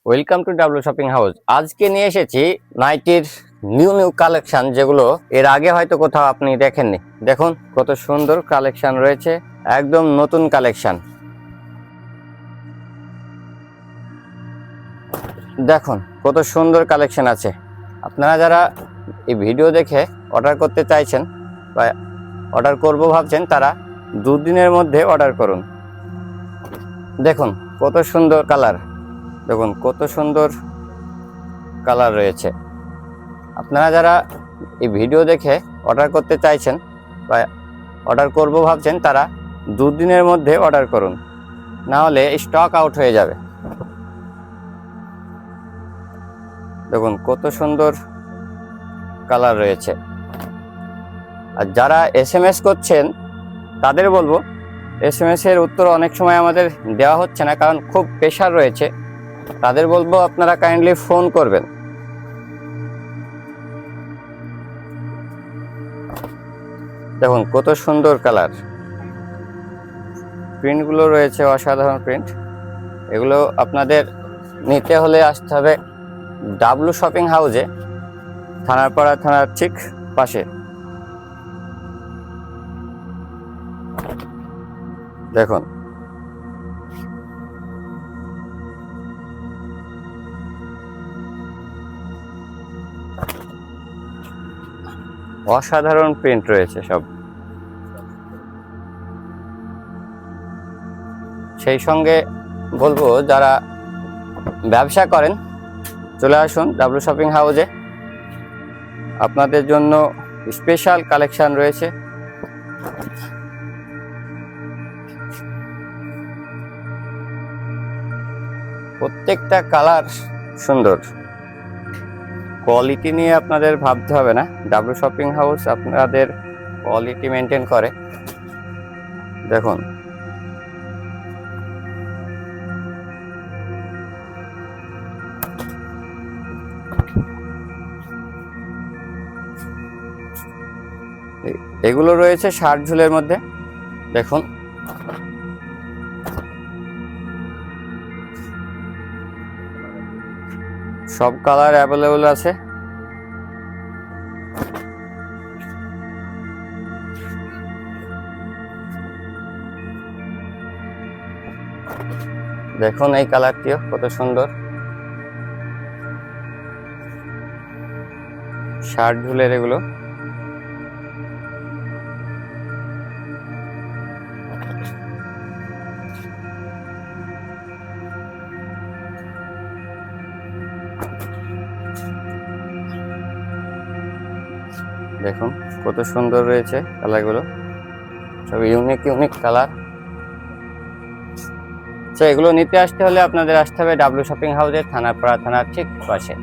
Welcome to W shopping house. আজকে নিয়ে এসেছি নাইটির নিউ কালেকশন, যেগুলো এর আগে হয়তো কোথাও আপনি দেখেননি। দেখুন কত সুন্দর কালেকশন রয়েছে, একদম নতুন কালেকশন। দেখুন কত সুন্দর কালেকশন আছে। আপনারা যারা এই ভিডিও দেখে অর্ডার করতে চাইছেন বা অর্ডার করব ভাবছেন, তারা দুদিনের মধ্যে অর্ডার করুন। দেখুন কত সুন্দর কালার, দেখুন কত সুন্দর কালার রয়েছে। আপনারা যারা এই ভিডিও দেখে অর্ডার করতে চাইছেন বা অর্ডার করব ভাবছেন, তারা দুদিনের মধ্যে অর্ডার করুন, না হলে স্টক আউট হয়ে যাবে। দেখুন কত সুন্দর কালার রয়েছে। আর যারা SMS করছেন তাদের বলবো, SMS এর উত্তর অনেক সময় আমাদের দেওয়া হচ্ছে না, কারণ খুব প্রেশার রয়েছে। তাদের বলবো আপনারা কাইন্ডলি ফোন করবেন। দেখুন কত সুন্দর কালার, প্রিন্টগুলো রয়েছে অসাধারণ প্রিন্ট। এগুলো আপনাদের নিতে হলে আসতে হবে ডাব্লু শপিং হাউসে, থানারপাড়া থানার ঠিক পাশে। দেখুন অসাধারণ প্রিন্ট রয়েছে সব। সেই সঙ্গে বলবো, যারা ব্যবসা করেন চলে আসুন ডাব্লু শপিং হাউসে, আপনাদের জন্য স্পেশাল কালেকশন রয়েছে। প্রত্যেকটা কালার সুন্দর, কোয়ালিটি নিয়ে আপনাদের ভাবতে হবে না। ডাব্লু শপিং হাউস আপনাদের কোয়ালিটি মেনটেন করে। দেখুন এগুলো রয়েছে শার্ট ঝুলের মধ্যে। দেখুন সব কালার অ্যাভেলেবল আছে। দেখুন এই কালারটিও কত সুন্দর, শার্ট ঝুলের এগুলো। দেখুন কত সুন্দর রয়েছে কালারগুলো, সব ইউনিক কালার। তো এগুলো নিতে আসতে হলে আপনাদের আসতে হবে ডাব্লু শপিং হাউসের থানারপাড়া থানার ঠিক পাশে।